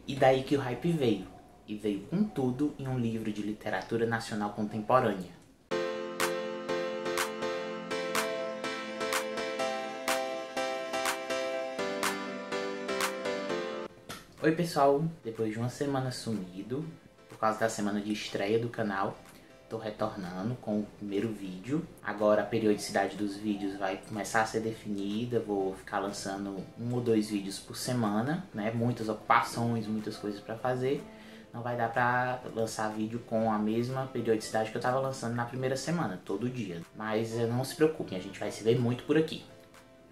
E daí que o hype veio. E veio com tudo em um livro de literatura nacional contemporânea. Oi pessoal, depois de uma semana sumido, por causa da semana de estreia do canal, tô retornando com o primeiro vídeo. Agora a periodicidade dos vídeos vai começar a ser definida, vou ficar lançando 1 ou 2 vídeos por semana, né? Muitas ocupações, muitas coisas pra fazer. Não vai dar pra lançar vídeo com a mesma periodicidade que eu tava lançando na primeira semana, todo dia. Mas não se preocupem, a gente vai se ver muito por aqui.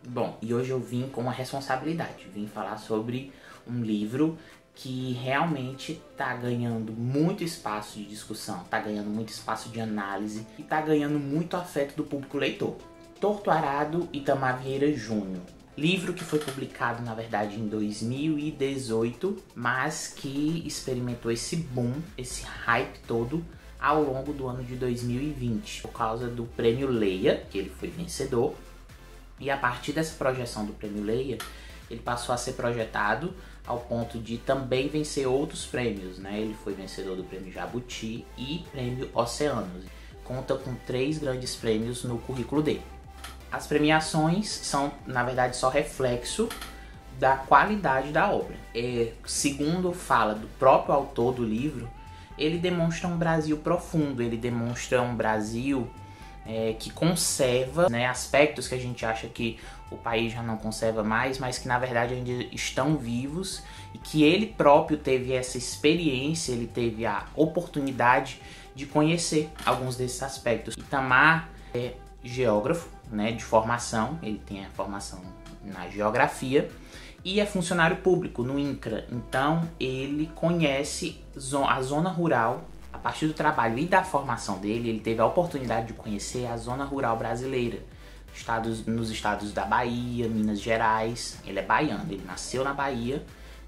Bom, e hoje eu vim com uma responsabilidade, vim falar sobre um livro que realmente está ganhando muito espaço de discussão, está ganhando muito espaço de análise e está ganhando muito afeto do público leitor. Torto Arado, Itamar Vieira Júnior. Livro que foi publicado, na verdade, em 2018, mas que experimentou esse boom, esse hype todo ao longo do ano de 2020, por causa do Prêmio Leia, que ele foi vencedor. E a partir dessa projeção do Prêmio Leia, ele passou a ser projetado ao ponto de também vencer outros prêmios, né? Ele foi vencedor do Prêmio Jabuti e Prêmio Oceanos. Conta com 3 grandes prêmios no currículo dele. As premiações são, na verdade, só reflexo da qualidade da obra. Segundo fala do próprio autor do livro, ele demonstra um Brasil profundo, ele demonstra um Brasil que conserva, né, aspectos que a gente acha que o país já não conserva mais, mas que na verdade ainda estão vivos, e que ele próprio teve essa experiência, ele teve a oportunidade de conhecer alguns desses aspectos. Itamar é geógrafo, né, de formação, ele tem a formação na geografia e é funcionário público no INCRA, então ele conhece a zona rural. A partir do trabalho e da formação dele, ele teve a oportunidade de conhecer a zona rural brasileira, nos estados da Bahia, Minas Gerais. Ele é baiano, ele nasceu na Bahia,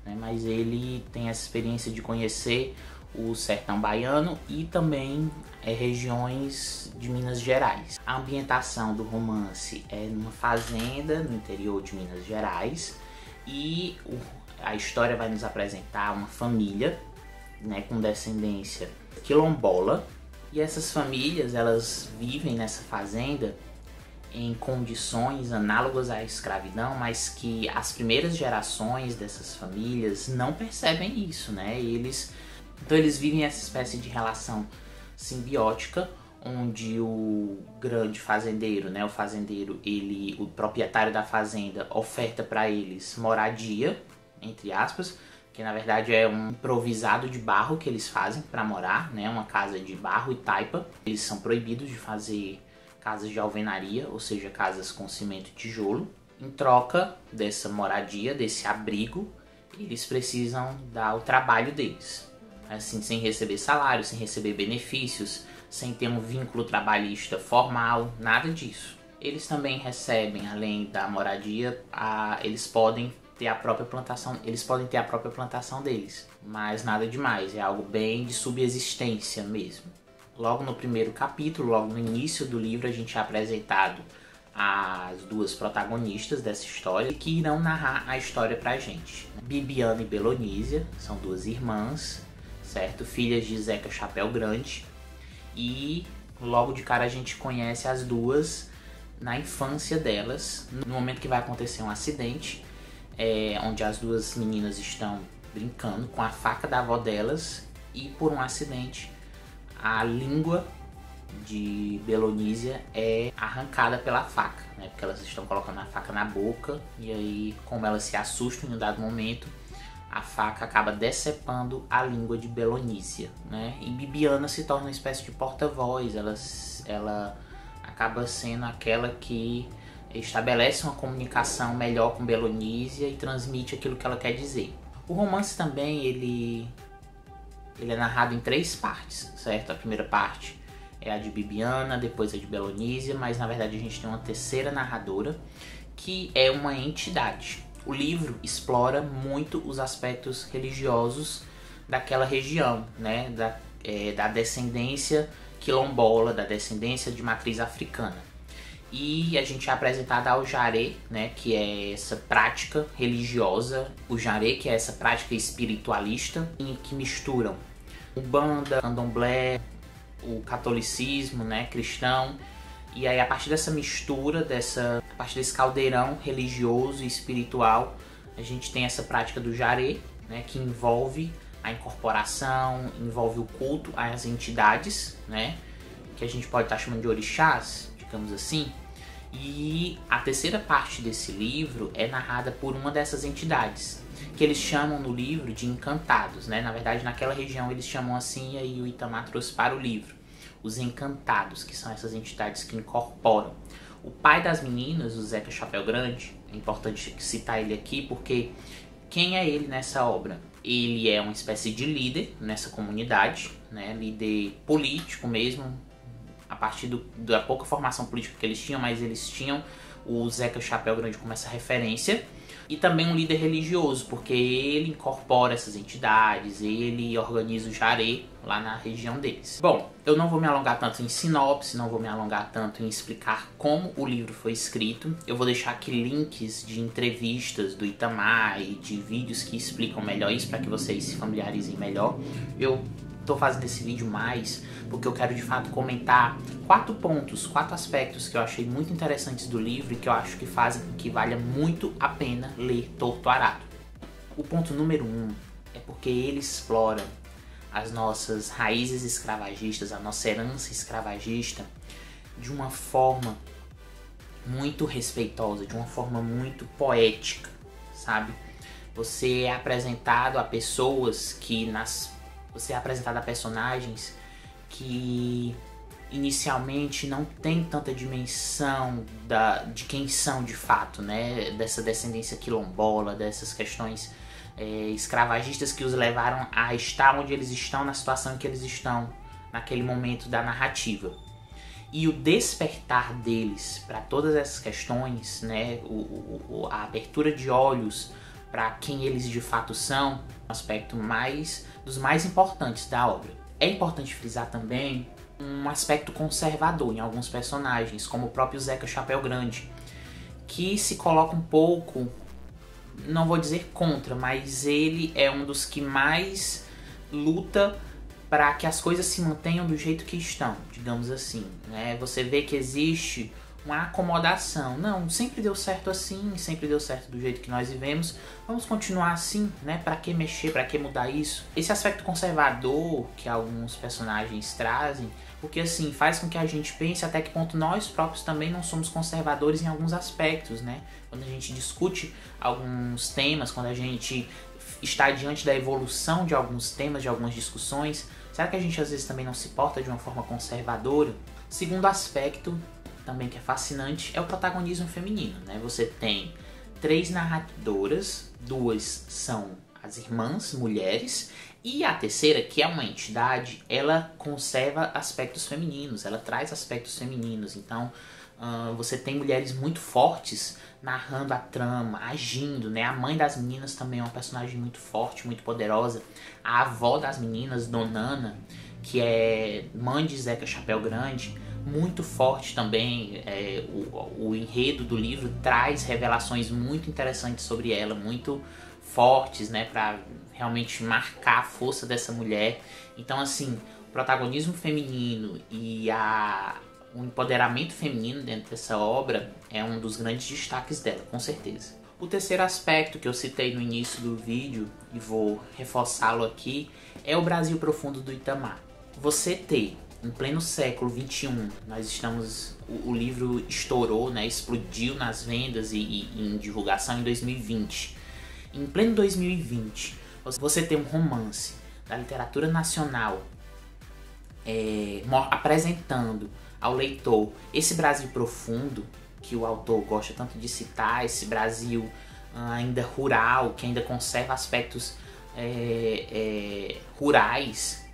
né, mas ele tem essa experiência de conhecer o sertão baiano e também regiões de Minas Gerais. A ambientação do romance é numa fazenda no interior de Minas Gerais e a história vai nos apresentar uma família, né, com descendência quilombola, e essas famílias elas vivem nessa fazenda em condições análogas à escravidão, mas que as primeiras gerações dessas famílias não percebem isso, né? Então eles vivem essa espécie de relação simbiótica, onde o grande fazendeiro, né, o proprietário da fazenda oferta para eles moradia, entre aspas, que na verdade é um improvisado de barro que eles fazem para morar, né? Uma casa de barro e taipa. Eles são proibidos de fazer casas de alvenaria, ou seja, casas com cimento e tijolo. Em troca dessa moradia, desse abrigo, eles precisam dar o trabalho deles, assim, sem receber salário, sem receber benefícios, sem ter um vínculo trabalhista formal, nada disso. Eles também recebem, além da moradia, eles podem ter a própria plantação deles, mas nada demais, é algo bem de subsistência mesmo. Logo no primeiro capítulo, logo no início do livro, a gente é apresentado as 2 protagonistas dessa história que irão narrar a história pra gente. Bibiana e Belonísia são 2 irmãs, certo? Filhas de Zeca Chapéu Grande, e logo de cara a gente conhece as 2 na infância delas, no momento que vai acontecer um acidente, onde as 2 meninas estão brincando com a faca da avó delas e por um acidente a língua de Belonísia é arrancada pela faca, né? Porque elas estão colocando a faca na boca e aí, como elas se assustam em um dado momento, a faca acaba decepando a língua de Belonísia, né? E Bibiana se torna uma espécie de porta-voz, ela acaba sendo aquela que estabelece uma comunicação melhor com Belonísia e transmite aquilo que ela quer dizer. O romance também, ele é narrado em 3 partes, certo? A primeira parte é a de Bibiana, depois a de Belonísia, mas na verdade a gente tem uma terceira narradora, que é uma entidade. O livro explora muito os aspectos religiosos daquela região, né? Da descendência quilombola, da descendência de matriz africana. E a gente é apresentado ao jaré, né, que é essa prática religiosa, o jaré, que é essa prática espiritualista, que misturam Umbanda, Candomblé, o catolicismo, né, cristão. E aí, a partir dessa mistura, a partir desse caldeirão religioso e espiritual, a gente tem essa prática do jaré, né, que envolve a incorporação, envolve o culto às entidades, né, que a gente pode estar chamando de orixás, digamos assim. E a terceira parte desse livro é narrada por uma dessas entidades, que eles chamam no livro de encantados, né? Na verdade, naquela região eles chamam assim, e aí o Itamar trouxe para o livro os encantados, que são essas entidades que incorporam. O pai das meninas, o Zeca Chapéu Grande, é importante citar ele aqui porque quem é ele nessa obra? Ele é uma espécie de líder nessa comunidade, né? Líder político mesmo, a partir da pouca formação política que eles tinham, mas eles tinham o Zeca Chapéu Grande como essa referência. E também um líder religioso, porque ele incorpora essas entidades, ele organiza o jaré lá na região deles. Bom, eu não vou me alongar tanto em sinopse, não vou me alongar tanto em explicar como o livro foi escrito. Eu vou deixar aqui links de entrevistas do Itamar e de vídeos que explicam melhor isso, para que vocês se familiarizem melhor. Eu estou fazendo esse vídeo mais porque eu quero de fato comentar 4 aspectos que eu achei muito interessantes do livro e que eu acho que fazem com que valha muito a pena ler Torto Arado. O ponto número 1 é porque ele explora as nossas raízes escravagistas, a nossa herança escravagista, de uma forma muito respeitosa, de uma forma muito poética, sabe? Você é apresentado a pessoas que você é apresentado a personagens que inicialmente não tem tanta dimensão de quem são de fato, né? Dessa descendência quilombola, dessas questões escravagistas que os levaram a estar onde eles estão, na situação em que eles estão, naquele momento da narrativa. E o despertar deles para todas essas questões, né? A abertura de olhos para quem eles de fato são, um aspecto dos mais importantes da obra. É importante frisar também um aspecto conservador em alguns personagens, como o próprio Zeca Chapéu Grande, que se coloca um pouco, não vou dizer contra, mas ele é um dos que mais luta para que as coisas se mantenham do jeito que estão, digamos assim, né? Você vê que existe uma acomodação. Não, sempre deu certo assim, sempre deu certo do jeito que nós vivemos. Vamos continuar assim, né? Para que mexer, para que mudar isso? Esse aspecto conservador que alguns personagens trazem, porque assim, faz com que a gente pense até que ponto nós próprios também não somos conservadores em alguns aspectos, né? Quando a gente discute alguns temas, quando a gente está diante da evolução de alguns temas, de algumas discussões, será que a gente às vezes também não se porta de uma forma conservadora? Segundo aspecto, também que é fascinante, é o protagonismo feminino, né? Você tem 3 narradoras, 2 são as irmãs, mulheres, e a terceira, que é uma entidade, ela conserva aspectos femininos, ela traz aspectos femininos. Então, você tem mulheres muito fortes narrando a trama, agindo, né? A mãe das meninas também é uma personagem muito forte, muito poderosa. A avó das meninas, Donana, que é mãe de Zeca Chapéu Grande, muito forte também. O enredo do livro traz revelações muito interessantes sobre ela, muito fortes, né, para realmente marcar a força dessa mulher. Então, assim, o protagonismo feminino e o empoderamento feminino dentro dessa obra é um dos grandes destaques dela, com certeza. O terceiro aspecto que eu citei no início do vídeo, e vou reforçá-lo aqui, é o Brasil profundo do Itamar. Você ter, em pleno século XXI, o livro estourou, né, explodiu nas vendas e em divulgação em 2020. Em pleno 2020, você tem um romance da literatura nacional apresentando ao leitor esse Brasil profundo que o autor gosta tanto de citar, esse Brasil ainda rural, que ainda conserva aspectos rurais.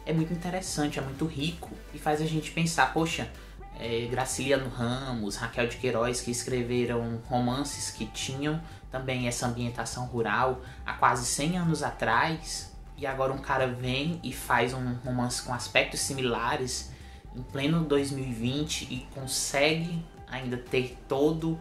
É muito interessante, é muito rico e faz a gente pensar, poxa, Graciliano Ramos, Raquel de Queiroz, que escreveram romances que tinham também essa ambientação rural há quase 100 anos atrás, e agora um cara vem e faz um romance com aspectos similares em pleno 2020 e consegue ainda ter todos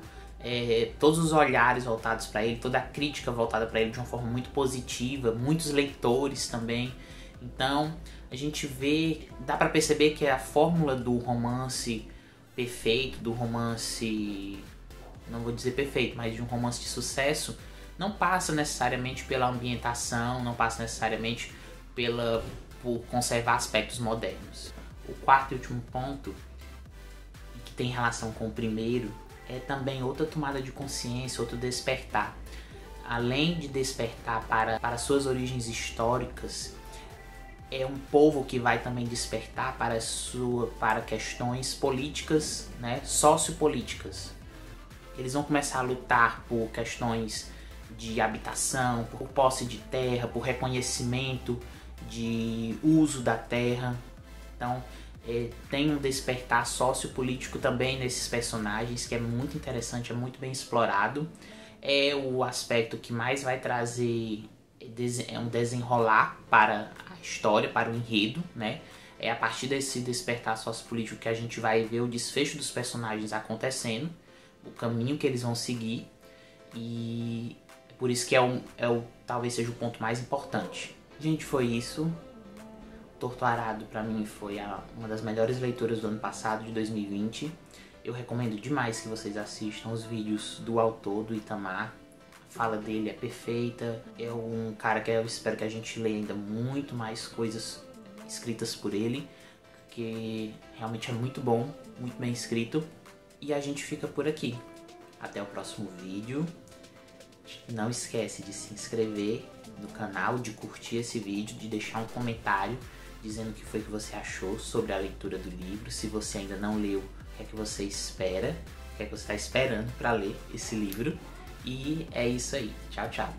os olhares voltados para ele, toda a crítica voltada para ele de uma forma muito positiva, muitos leitores também. Então a gente vê, dá para perceber que a fórmula do romance perfeito, do romance, não vou dizer perfeito, mas de um romance de sucesso, não passa necessariamente pela ambientação, não passa necessariamente por conservar aspectos modernos. O quarto e último ponto, que tem relação com o primeiro, é também outra tomada de consciência, outro despertar. Além de despertar para suas origens históricas, é um povo que vai também despertar para questões políticas, né, sociopolíticas. Eles vão começar a lutar por questões de habitação, por posse de terra, por reconhecimento de uso da terra. Então tem um despertar sociopolítico também nesses personagens, que é muito interessante, é muito bem explorado. É o aspecto que mais vai trazer um desenrolar para a história, para o enredo, né? É a partir desse despertar sociopolítico que a gente vai ver o desfecho dos personagens acontecendo, o caminho que eles vão seguir, e por isso que talvez seja o ponto mais importante. Gente, foi isso. Torto Arado pra mim foi uma das melhores leituras do ano passado, de 2020. Eu recomendo demais que vocês assistam os vídeos do autor, do Itamar. A fala dele é perfeita. É um cara que eu espero que a gente leia ainda muito mais coisas escritas por ele, porque realmente é muito bom, muito bem escrito. E a gente fica por aqui. Até o próximo vídeo. Não esquece de se inscrever no canal, de curtir esse vídeo, de deixar um comentário dizendo o que foi que você achou sobre a leitura do livro. Se você ainda não leu, o que é que você espera, o que é que você está esperando para ler esse livro. E é isso aí. Tchau, tchau.